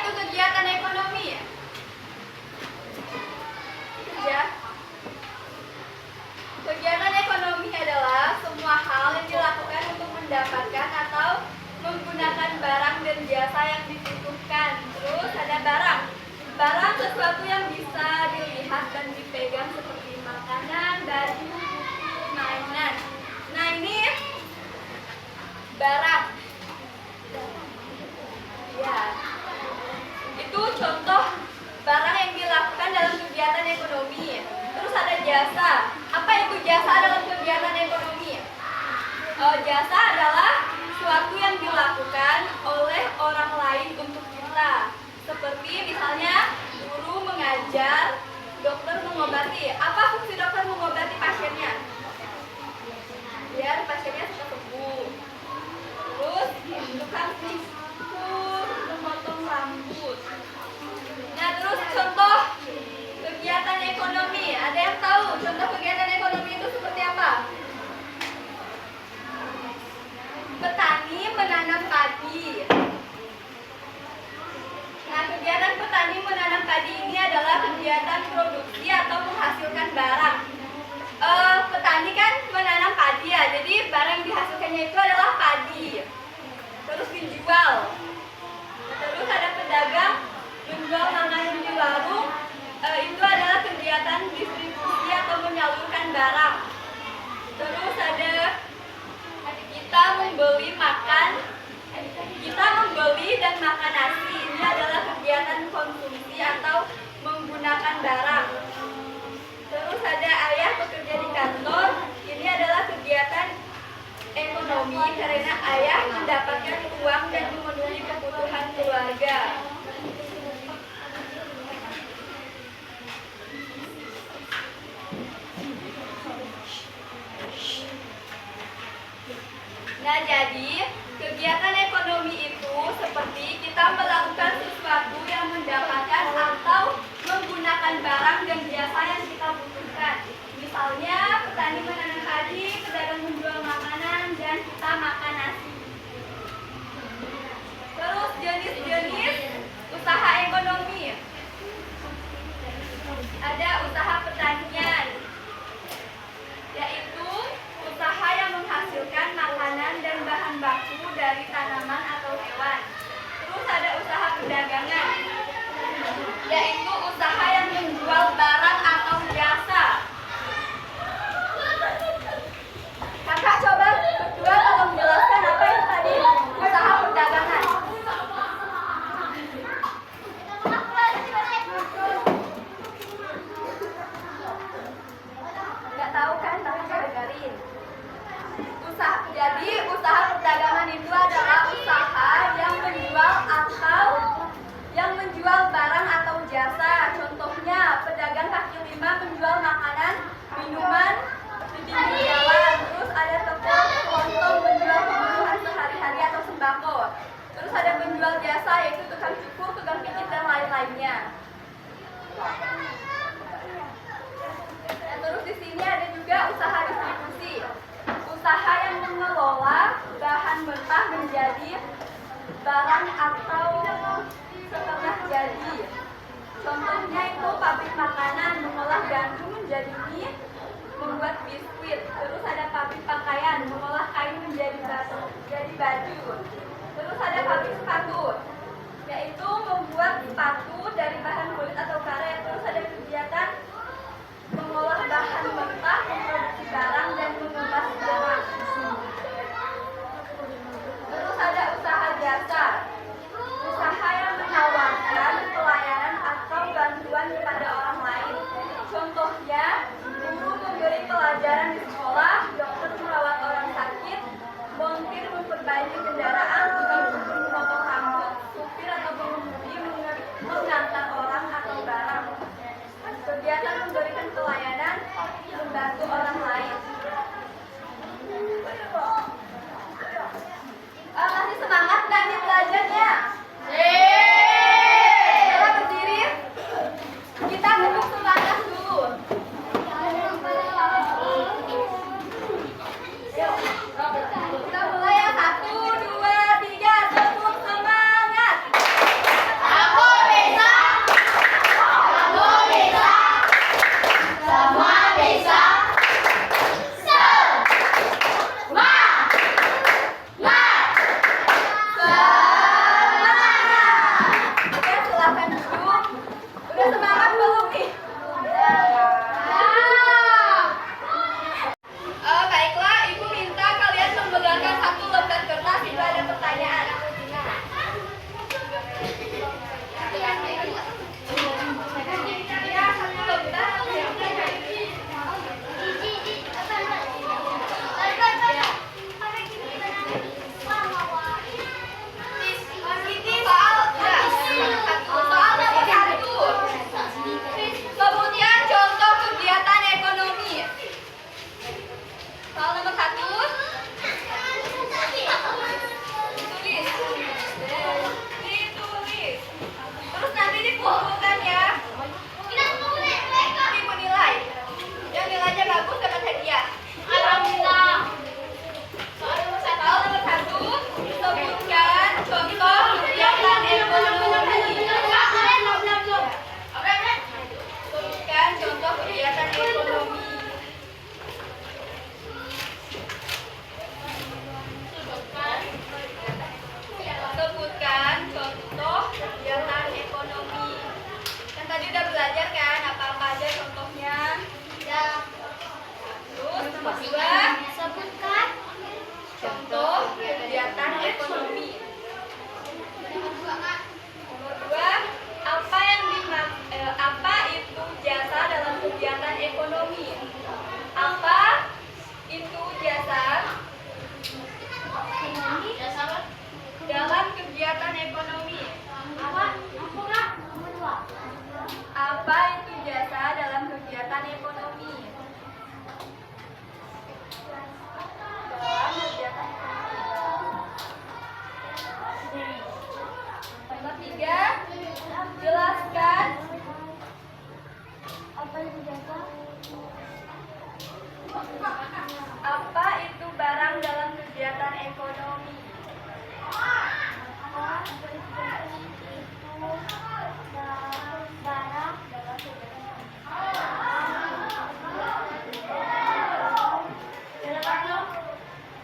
itu kegiatan ekonomi? Ya. Kegiatan ekonomi adalah semua hal yang dilakukan untuk mendapatkan atau menggunakan barang dan jasa yang dibutuhkan. Terus ada barang. Barang sesuatu yang bisa dilihat dan dipegang seperti makanan, baju, buku, mainan. Nah ini barang. Ya. Itu contoh barang yang dilakukan dalam kegiatan ekonomi. Terus ada jasa. Apa itu jasa dalam kegiatan ekonomi? Jasa adalah suatu yang dilakukan oleh orang lain untuk kita. Seperti misalnya guru mengajar, dokter mengobati. Apa fungsi dokter mengobati pasiennya? Biar pasiennya cepat sembuh. Terus tukang cukur, memotong rambut. Nah terus contoh kegiatan ekonomi. Ada yang tahu contoh kegiatan ekonomi itu seperti apa? Petani menanam padi. Nah, kegiatan petani menanam padi ini adalah kegiatan produksi atau menghasilkan barang. Petani kan menanam padi ya, jadi barang yang dihasilkannya itu adalah padi. Terus dijual. Terus ada pedagang menjual makanan di warung. Itu adalah kegiatan distribusi atau menyalurkan barang. Terus ada kita membeli dan makan nasi. Ini adalah kegiatan konsumsi atau menggunakan barang. Terus ada ayah bekerja di kantor. Ini adalah kegiatan ekonomi karena ayah mendapatkan uang dan memenuhi kebutuhan keluarga. Nah, jadi kegiatan ekonomi itu seperti kita melakukan sesuatu yang mendapatkan atau menggunakan barang dan jasa yang kita butuhkan. Misalnya, petani menanam padi, pedagang menjual makanan, dan kita makan nasi. nih. Baiklah, Ibu minta kalian memberikan satu lembar kertas jika ada pertanyaan. Ya, satu lembar. Kemudian contoh kegiatan ekonomi. Soal nomor 1 ditulis. Terus nanti dikumpulkan ya. Ibu nilai. Yang nilainya bagus dapat hadiah. Alhamdulillah. Soal nomor 1 sebutkan contoh kegiatan ekonomi. Sebutkan contoh kegiatan ekonomi. Sebutkan contoh kegiatan ekonomi. Kan tadi udah belajar kan apa-apa aja contohnya. Terus nomor 2, Sebutkan contoh kegiatan ekonomi. Nomor 2, apa itu jasa dalam kegiatan ekonomi? Apa itu jasa dalam kegiatan ekonomi? Apa itu jasa dalam kegiatan ekonomi? Dalam kegiatan ekonomi. Nomor 3, jelaskan apa itu barang dalam kegiatan ekonomi?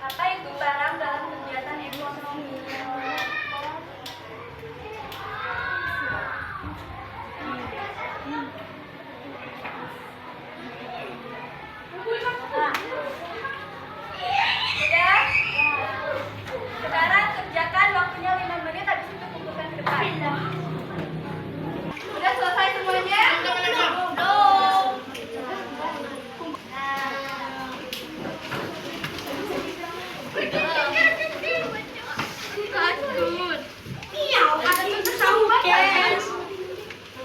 Apa itu barang dalam kegiatan ekonomi? Sudah? Sekarang kerjakan waktunya 5 menit, habis itu kumpulkan ke depan. Sudah selesai semuanya?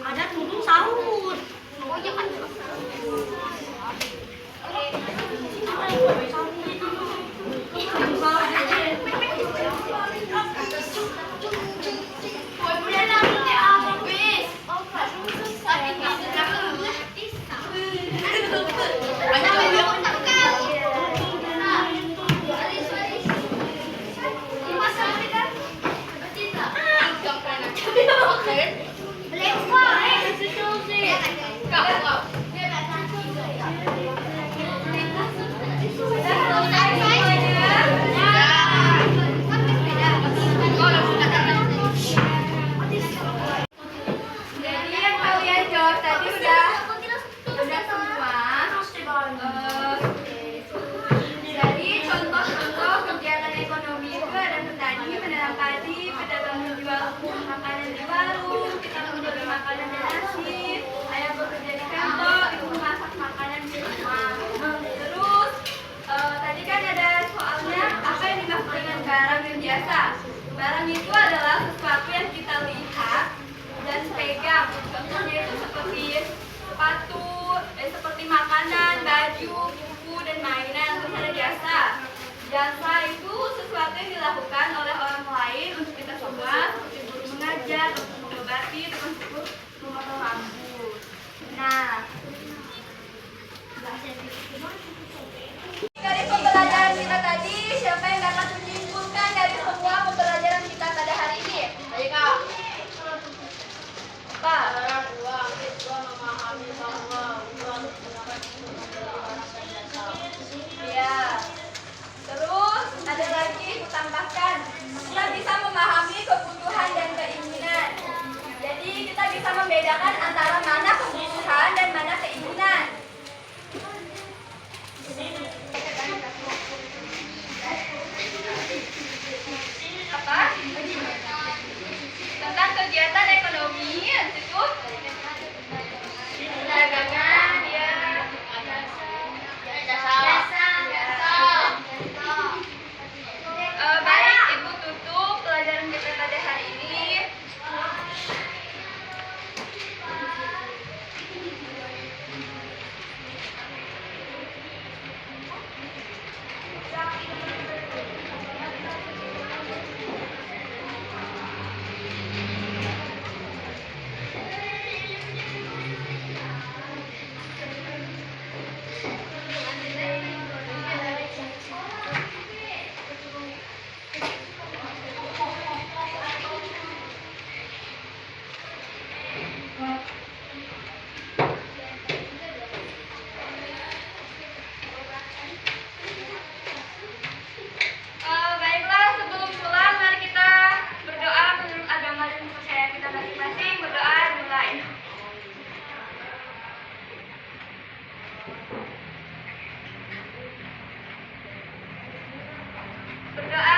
Ada tudung sahur. Jadi yang kalian jawab tadi udah semua. Jadi contoh-contoh kegiatan ekonomi itu ada petani menanam padi, pedagang menjual makanan di warung, kita membeli makanan dan nasi, ayah bekerja di kantor, ibu memasak makanan di rumah. Terus tadi kan ada soalnya apa yang dimaksud dengan barang dan jasa. Barang itu adalah sesuatu yang kita lihat dan pegang. Contohnya itu seperti sepatu, seperti makanan, baju, buku, dan mainan. Terus ada jasa. Jasa itu sesuatu yang dilakukan oleh orang lain untuk kita semua, seperti guru mengajar, untuk mengobati, tukang cukur, memotong rambut. Nah, dari pembelajaran kita tadi, siapa yang dapat menyimpulkan dari semua pembelajaran kita pada hari ini? Ayo Kak. Apa? Ya. Terus ada lagi aku tambahkan, kita bisa memahami kebutuhan dan keinginan. Jadi kita bisa membedakan antara mana kebutuhan Berdoa